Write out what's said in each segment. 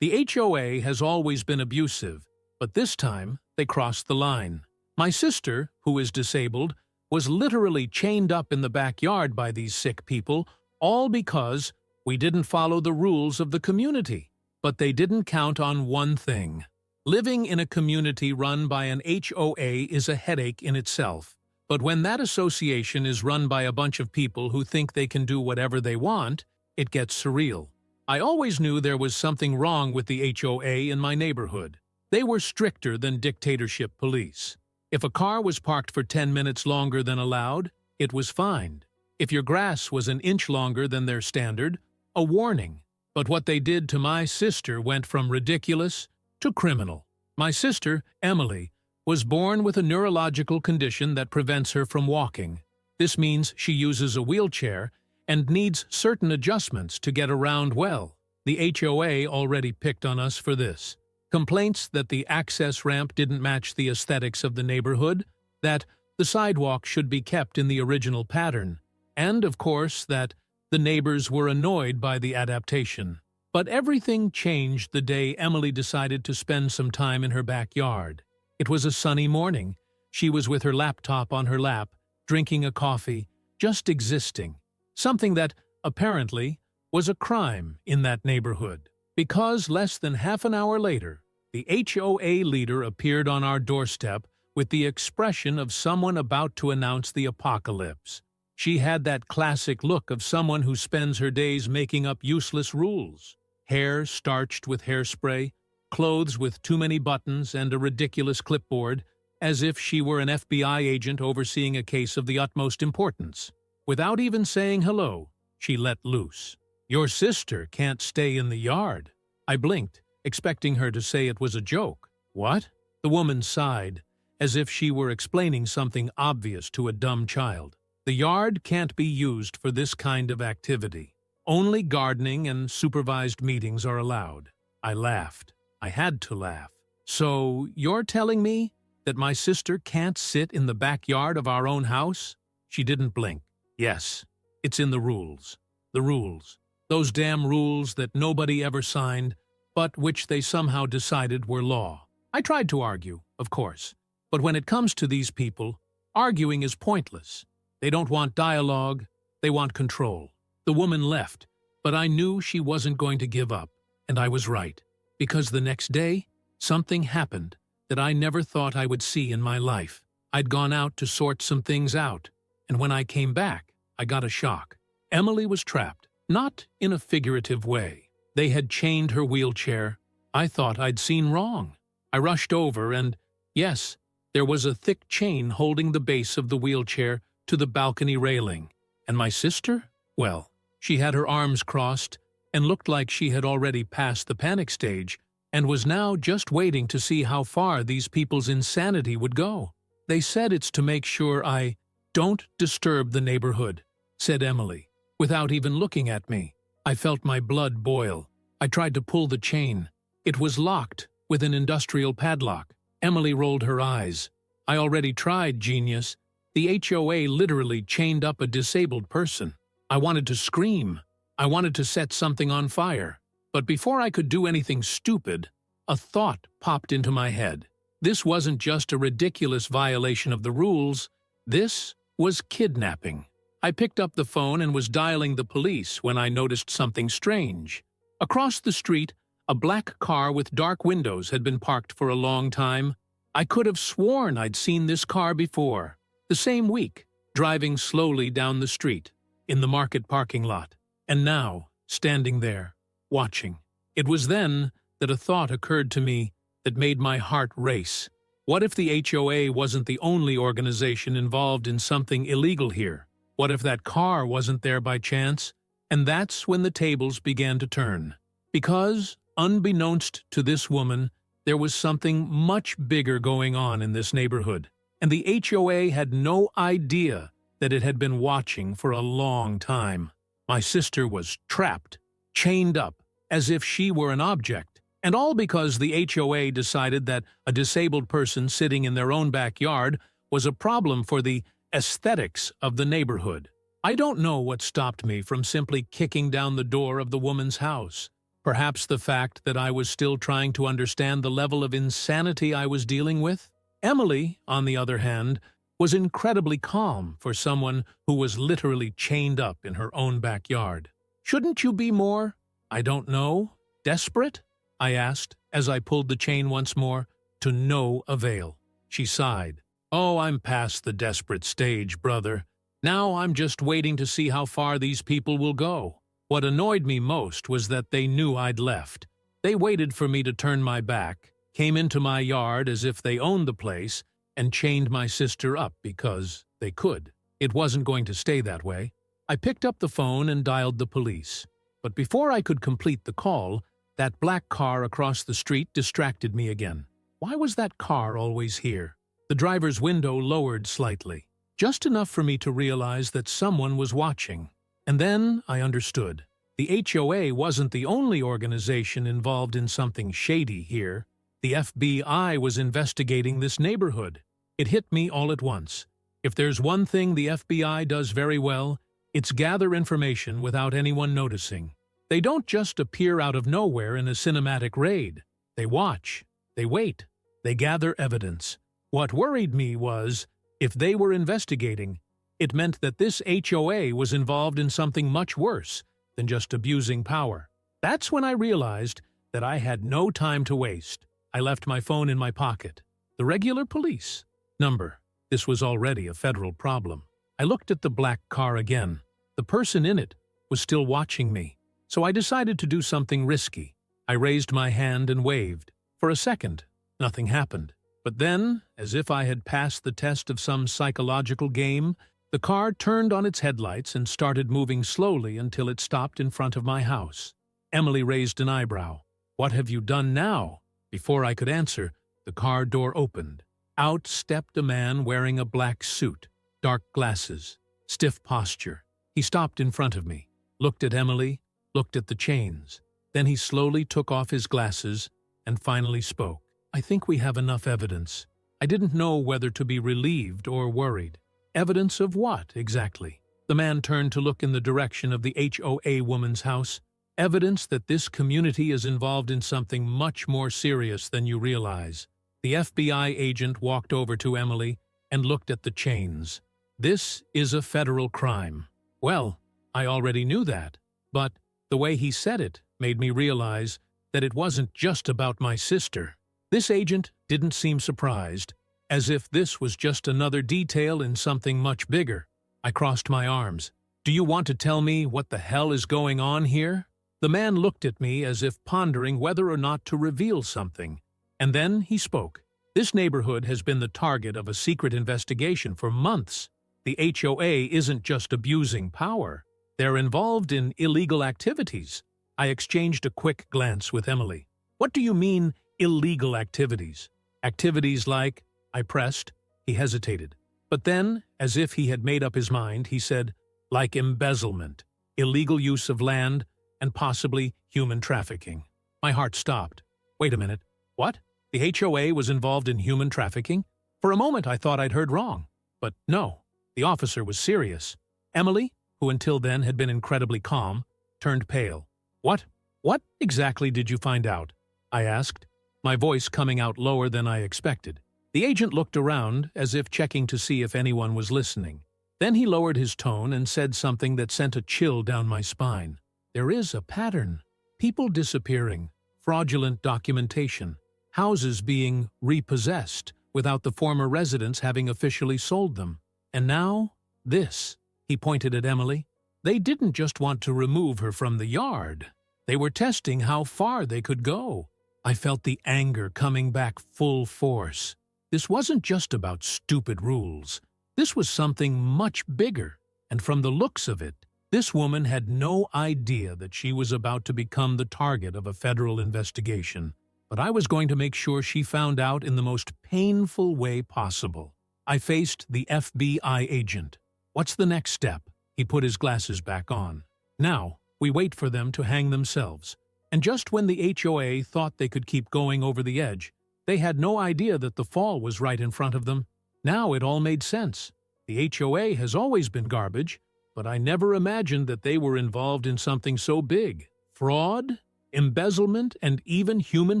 The HOA has always been abusive, but this time they crossed the line. My sister, who is disabled, was literally chained up in the backyard by these sick people, all because we didn't follow the rules of the community. But they didn't count on one thing. Living in a community run by an HOA is a headache in itself. But when that association is run by a bunch of people who think they can do whatever they want, it gets surreal. I always knew there was something wrong with the HOA in my neighborhood. They were stricter than dictatorship police. If a car was parked for 10 minutes longer than allowed, it was fined. If your grass was an inch longer than their standard, a warning. But what they did to my sister went from ridiculous to criminal. My sister, Emily, was born with a neurological condition that prevents her from walking. This means she uses a wheelchair and needs certain adjustments to get around well. The HOA already picked on us for this. Complaints that the access ramp didn't match the aesthetics of the neighborhood, that the sidewalk should be kept in the original pattern, and, of course, that the neighbors were annoyed by the adaptation. But everything changed the day Emily decided to spend some time in her backyard. It was a sunny morning. She was with her laptop on her lap, drinking a coffee, just existing. Something that, apparently, was a crime in that neighborhood. Because less than half an hour later, the HOA leader appeared on our doorstep with the expression of someone about to announce the apocalypse. She had that classic look of someone who spends her days making up useless rules. Hair starched with hairspray, clothes with too many buttons, and a ridiculous clipboard, as if she were an FBI agent overseeing a case of the utmost importance. Without even saying hello, she let loose. "Your sister can't stay in the yard." I blinked, expecting her to say it was a joke. "What?" The woman sighed, as if she were explaining something obvious to a dumb child. "The yard can't be used for this kind of activity. Only gardening and supervised meetings are allowed." I laughed. I had to laugh. "So you're telling me that my sister can't sit in the backyard of our own house?" She didn't blink. "Yes, it's in the rules. The rules. Those damn rules that nobody ever signed, but which they somehow decided were law." I tried to argue, of course. But when it comes to these people, arguing is pointless. They don't want dialogue, they want control. The woman left, but I knew she wasn't going to give up, and I was right. Because the next day, something happened that I never thought I would see in my life. I'd gone out to sort some things out, and when I came back, I got a shock. Emily was trapped, not in a figurative way. They had chained her wheelchair. I thought I'd seen wrong. I rushed over and, yes, there was a thick chain holding the base of the wheelchair to the balcony railing. And my sister? Well, she had her arms crossed and looked like she had already passed the panic stage and was now just waiting to see how far these people's insanity would go. "They said it's to make sure I don't disturb the neighborhood," said Emily, without even looking at me. I felt my blood boil. I tried to pull the chain. It was locked with an industrial padlock. Emily rolled her eyes. "I already tried, genius. The HOA literally chained up a disabled person." I wanted to scream. I wanted to set something on fire. But before I could do anything stupid, a thought popped into my head. This wasn't just a ridiculous violation of the rules. This was kidnapping. I picked up the phone and was dialing the police when I noticed something strange. Across the street, a black car with dark windows had been parked for a long time. I could have sworn I'd seen this car before. The same week, driving slowly down the street, in the market parking lot. And now, standing there, watching. It was then that a thought occurred to me that made my heart race. What if the HOA wasn't the only organization involved in something illegal here? What if that car wasn't there by chance? And that's when the tables began to turn. Because, unbeknownst to this woman, there was something much bigger going on in this neighborhood. And the HOA had no idea that it had been watching for a long time. My sister was trapped, chained up, as if she were an object. And all because the HOA decided that a disabled person sitting in their own backyard was a problem for the aesthetics of the neighborhood. I don't know what stopped me from simply kicking down the door of the woman's house. Perhaps the fact that I was still trying to understand the level of insanity I was dealing with? Emily, on the other hand, was incredibly calm for someone who was literally chained up in her own backyard. "Shouldn't you be more, I don't know, desperate?" I asked as I pulled the chain once more, to no avail. She sighed. "Oh, I'm past the desperate stage, brother. Now I'm just waiting to see how far these people will go." What annoyed me most was that they knew I'd left. They waited for me to turn my back, came into my yard as if they owned the place, and chained my sister up because they could. It wasn't going to stay that way. I picked up the phone and dialed the police. But before I could complete the call, that black car across the street distracted me again. Why was that car always here? The driver's window lowered slightly, just enough for me to realize that someone was watching. And then I understood. The HOA wasn't the only organization involved in something shady here. The FBI was investigating this neighborhood. It hit me all at once. If there's one thing the FBI does very well, it's gather information without anyone noticing. They don't just appear out of nowhere in a cinematic raid. They watch, they wait, they gather evidence. What worried me was, if they were investigating, it meant that this HOA was involved in something much worse than just abusing power. That's when I realized that I had no time to waste. I left my phone in my pocket. The regular police number. This was already a federal problem. I looked at the black car again. The person in it was still watching me. So I decided to do something risky. I raised my hand and waved. For a second, nothing happened. But then, as if I had passed the test of some psychological game, the car turned on its headlights and started moving slowly until it stopped in front of my house. Emily raised an eyebrow. "What have you done now?" Before I could answer, the car door opened. Out stepped a man wearing a black suit, dark glasses, stiff posture. He stopped in front of me, looked at Emily, looked at the chains. Then he slowly took off his glasses and finally spoke. "I think we have enough evidence." I didn't know whether to be relieved or worried. Evidence of what, exactly? The man turned to look in the direction of the HOA woman's house. "Evidence that this community is involved in something much more serious than you realize." The FBI agent walked over to Emily and looked at the chains. "This is a federal crime." Well, I already knew that, but the way he said it made me realize that it wasn't just about my sister. This agent didn't seem surprised, as if this was just another detail in something much bigger. I crossed my arms. "Do you want to tell me what the hell is going on here?" The man looked at me as if pondering whether or not to reveal something. And then he spoke. "This neighborhood has been the target of a secret investigation for months. The HOA isn't just abusing power. They're involved in illegal activities." I exchanged a quick glance with Emily. "What do you mean, illegal activities?" "Activities like—" I pressed. He hesitated. But then, as if he had made up his mind, he said, "Like embezzlement, illegal use of land, and possibly human trafficking." My heart stopped. Wait a minute. What? The HOA was involved in human trafficking? For a moment I thought I'd heard wrong. But no, the officer was serious. Emily, who until then had been incredibly calm, turned pale. What exactly did you find out?" I asked, my voice coming out lower than I expected. The agent looked around as if checking to see if anyone was listening. Then he lowered his tone and said something that sent a chill down my spine. "There is a pattern. People disappearing, fraudulent documentation, houses being repossessed without the former residents having officially sold them. And now, this." He pointed at Emily. "They didn't just want to remove her from the yard. They were testing how far they could go." I felt the anger coming back full force. This wasn't just about stupid rules. This was something much bigger, and from the looks of it, this woman had no idea that she was about to become the target of a federal investigation. But I was going to make sure she found out in the most painful way possible. I faced the FBI agent. "What's the next step?" He put his glasses back on. "Now, we wait for them to hang themselves." And just when the HOA thought they could keep going over the edge, they had no idea that the fall was right in front of them. Now it all made sense. The HOA has always been garbage, but I never imagined that they were involved in something so big. Fraud? embezzlement, and even human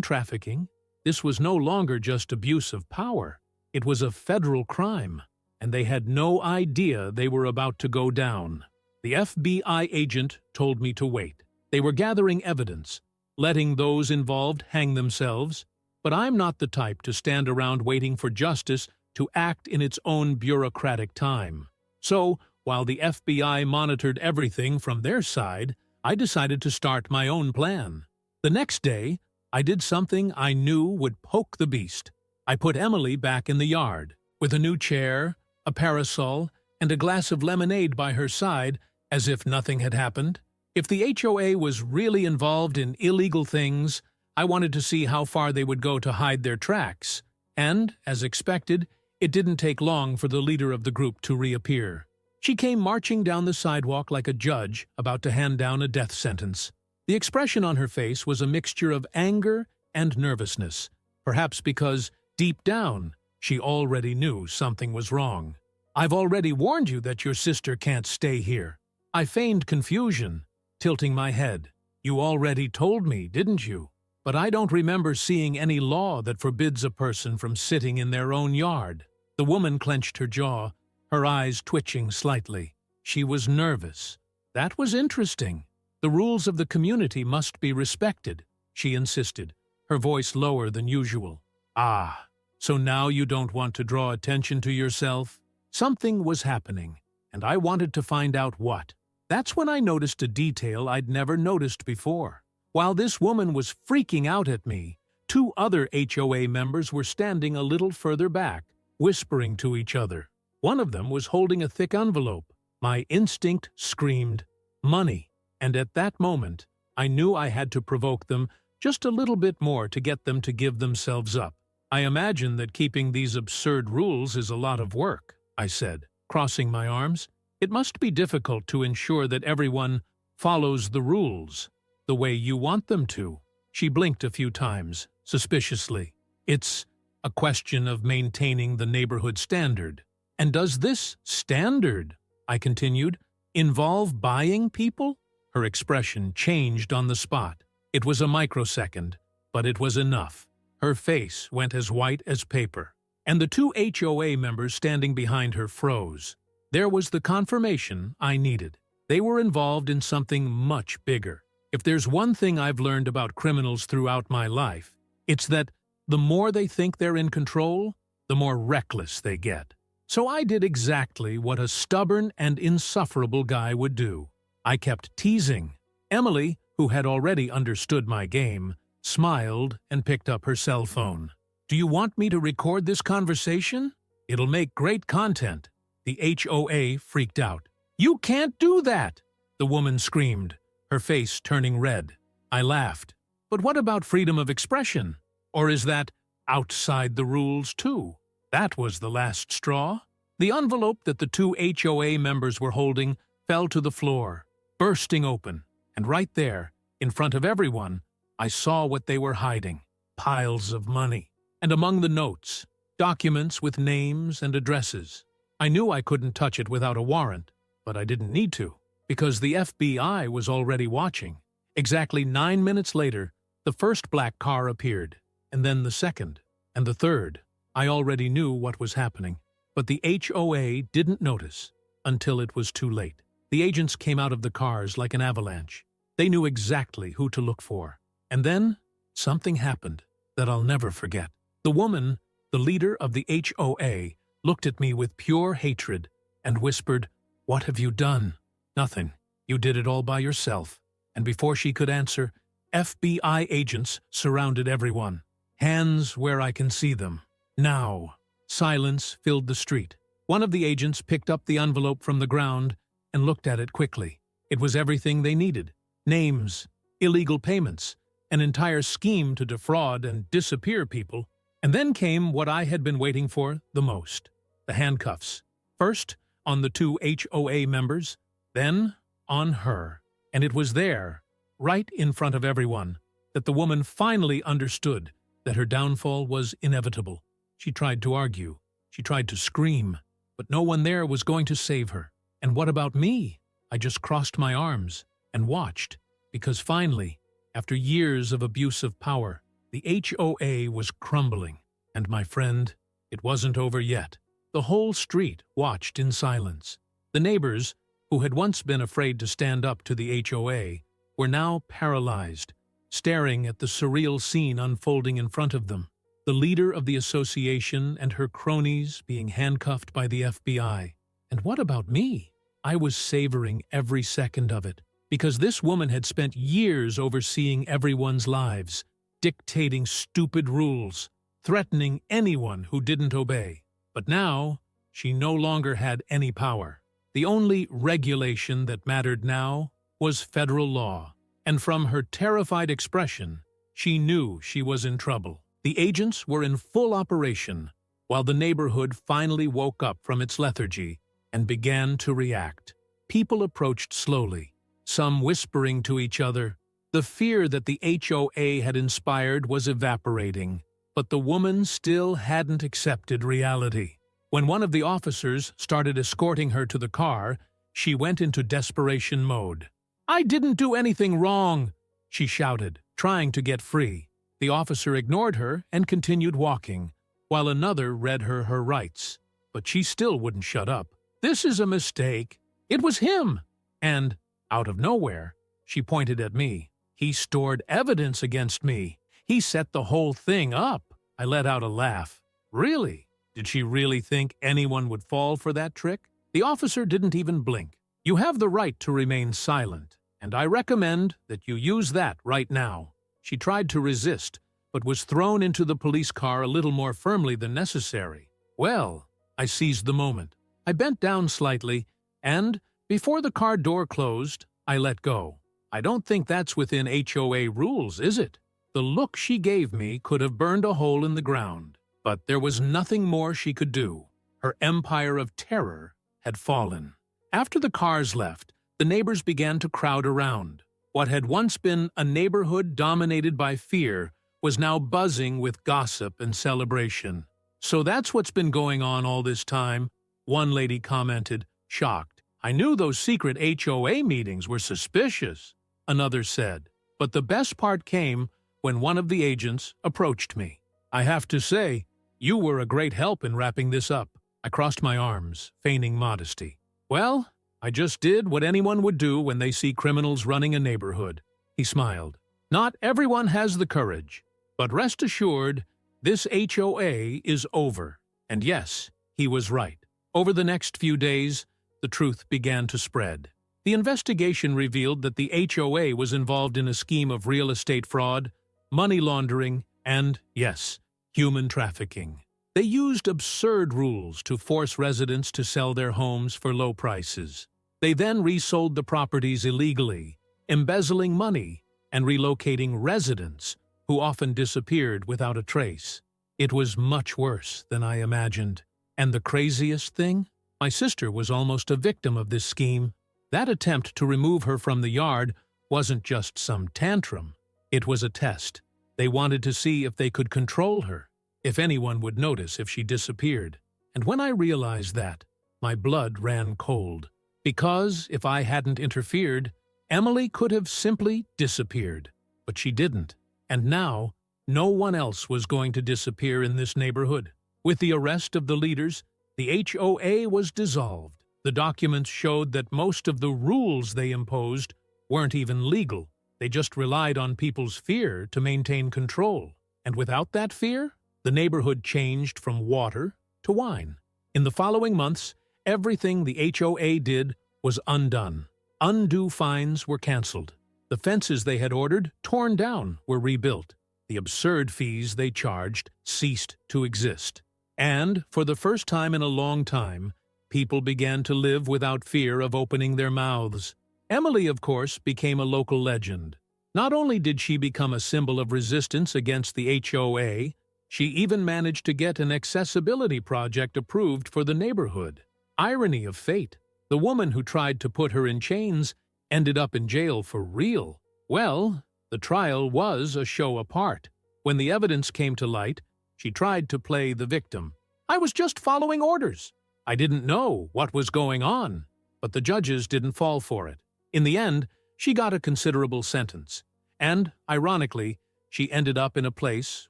trafficking. This was no longer just abuse of power. It was a federal crime, and they had no idea they were about to go down. The FBI agent told me to wait. They were gathering evidence, letting those involved hang themselves, but I'm not the type to stand around waiting for justice to act in its own bureaucratic time. So, while the FBI monitored everything from their side, I decided to start my own plan. The next day, I did something I knew would poke the beast. I put Emily back in the yard, with a new chair, a parasol, and a glass of lemonade by her side, as if nothing had happened. If the HOA was really involved in illegal things, I wanted to see how far they would go to hide their tracks. And, as expected, it didn't take long for the leader of the group to reappear. She came marching down the sidewalk like a judge about to hand down a death sentence. The expression on her face was a mixture of anger and nervousness, perhaps because, deep down, she already knew something was wrong. "I've already warned you that your sister can't stay here." I feigned confusion, tilting my head. "You already told me, didn't you? But I don't remember seeing any law that forbids a person from sitting in their own yard." The woman clenched her jaw, her eyes twitching slightly. She was nervous. "That was interesting. The rules of the community must be respected," she insisted, her voice lower than usual. "Ah, so now you don't want to draw attention to yourself?" Something was happening, and I wanted to find out what. That's when I noticed a detail I'd never noticed before. While this woman was freaking out at me, 2 other HOA members were standing a little further back, whispering to each other. One of them was holding a thick envelope. My instinct screamed, "Money!" And at that moment, I knew I had to provoke them just a little bit more to get them to give themselves up. "I imagine that keeping these absurd rules is a lot of work," I said, crossing my arms. "It must be difficult to ensure that everyone follows the rules the way you want them to." She blinked a few times, suspiciously. "It's a question of maintaining the neighborhood standard." "And does this standard," I continued, "involve buying people?" Her expression changed on the spot. It was a microsecond, but it was enough. Her face went as white as paper, and the 2 HOA members standing behind her froze. There was the confirmation I needed. They were involved in something much bigger. If there's one thing I've learned about criminals throughout my life, it's that the more they think they're in control, the more reckless they get. So I did exactly what a stubborn and insufferable guy would do. I kept teasing. Emily, who had already understood my game, smiled and picked up her cell phone. "Do you want me to record this conversation? It'll make great content." The HOA freaked out. "You can't do that!" the woman screamed, her face turning red. I laughed. "But what about freedom of expression? Or is that outside the rules too?" That was the last straw. The envelope that the 2 HOA members were holding fell to the floor, bursting open, and right there, in front of everyone, I saw what they were hiding: piles of money. And among the notes, documents with names and addresses. I knew I couldn't touch it without a warrant, but I didn't need to, because the FBI was already watching. Exactly 9 minutes later, the first black car appeared, and then the second, and the third. I already knew what was happening, but the HOA didn't notice until it was too late. The agents came out of the cars like an avalanche. They knew exactly who to look for. And then something happened that I'll never forget. The woman, the leader of the HOA, looked at me with pure hatred and whispered, "What have you done?" "Nothing. You did it all by yourself." And before she could answer, FBI agents surrounded everyone. Hands where I can see them. Now. Silence filled the street. One of the agents picked up the envelope from the ground and looked at it quickly. It was everything they needed. Names, illegal payments, an entire scheme to defraud and disappear people. And then came what I had been waiting for the most: the handcuffs. First on the 2 HOA members, then on her. And it was there, right in front of everyone, that the woman finally understood that her downfall was inevitable. She tried to argue. She tried to scream. But no one there was going to save her. And what about me? I just crossed my arms and watched, because finally, After years of abusive power, the HOA was crumbling. And my friend, it wasn't over yet. The whole street watched in silence. The neighbors, who had once been afraid to stand up to the HOA, were now paralyzed, staring at the surreal scene unfolding in front of them. The leader of the association and her cronies being handcuffed by the FBI. And what about me? I was savoring every second of it, because this woman had spent years overseeing everyone's lives, dictating stupid rules, threatening anyone who didn't obey. But now, she no longer had any power. The only regulation that mattered now was federal law, and from her terrified expression, she knew she was in trouble. The agents were in full operation, while the neighborhood finally woke up from its lethargy and began to react. People approached slowly, some whispering to each other. The fear that the HOA had inspired was evaporating, but the woman still hadn't accepted reality. When one of the officers started escorting her to the car, she went into desperation mode. "I didn't do anything wrong," she shouted, trying to get free. The officer ignored her and continued walking, while another read her rights. But she still wouldn't shut up. "This is a mistake. It was him." And, out of nowhere, she pointed at me. "He stored evidence against me. He set the whole thing up." I let out a laugh. Really? Did she really think anyone would fall for that trick? The officer didn't even blink. "You have the right to remain silent, and I recommend that you use that right now." She tried to resist, but was thrown into the police car a little more firmly than necessary. Well, I seized the moment. I bent down slightly, and, before the car door closed, I let go. I don't think that's within HOA rules, is it? The look she gave me could have burned a hole in the ground, but there was nothing more she could do. Her empire of terror had fallen. After the cars left, the neighbors began to crowd around. What had once been a neighborhood dominated by fear was now buzzing with gossip and celebration. "So that's what's been going on all this time," one lady commented, shocked. "I knew those secret HOA meetings were suspicious," another said. But the best part came when one of the agents approached me. "I have to say, you were a great help in wrapping this up." I crossed my arms, feigning modesty. "Well, I just did what anyone would do when they see criminals running a neighborhood." He smiled. "Not everyone has the courage, but rest assured, this HOA is over." And yes, he was right. Over the next few days, the truth began to spread. The investigation revealed that the HOA was involved in a scheme of real estate fraud, money laundering, and, yes, human trafficking. They used absurd rules to force residents to sell their homes for low prices. They then resold the properties illegally, embezzling money and relocating residents who often disappeared without a trace. It was much worse than I imagined. And the craziest thing? My sister was almost a victim of this scheme. That attempt to remove her from the yard wasn't just some tantrum. It was a test. They wanted to see if they could control her, if anyone would notice if she disappeared. And when I realized that, my blood ran cold. Because if I hadn't interfered, Emily could have simply disappeared. But she didn't. And now, no one else was going to disappear in this neighborhood. With the arrest of the leaders, the HOA was dissolved. The documents showed that most of the rules they imposed weren't even legal. They just relied on people's fear to maintain control. And without that fear, the neighborhood changed from water to wine. In the following months, everything the HOA did was undone. Undue fines were canceled. The fences they had ordered, torn down, were rebuilt. The absurd fees they charged ceased to exist. And, for the first time in a long time, people began to live without fear of opening their mouths. Emily, of course, became a local legend. Not only did she become a symbol of resistance against the HOA, she even managed to get an accessibility project approved for the neighborhood. Irony of fate. The woman who tried to put her in chains ended up in jail for real. Well, the trial was a show apart. When the evidence came to light, she tried to play the victim. "I was just following orders. I didn't know what was going on." But the judges didn't fall for it. In the end, she got a considerable sentence. And, ironically, she ended up in a place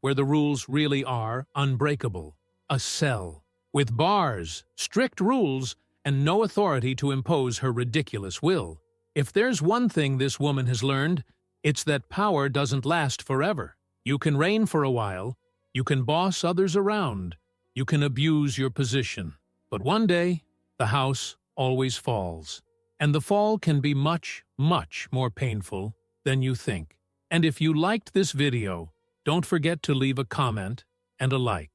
where the rules really are unbreakable. A cell. With bars, strict rules, and no authority to impose her ridiculous will. If there's one thing this woman has learned, it's that power doesn't last forever. You can reign for a while, you can boss others around, you can abuse your position. But one day, the house always falls. And the fall can be much, much more painful than you think. And if you liked this video, don't forget to leave a comment and a like.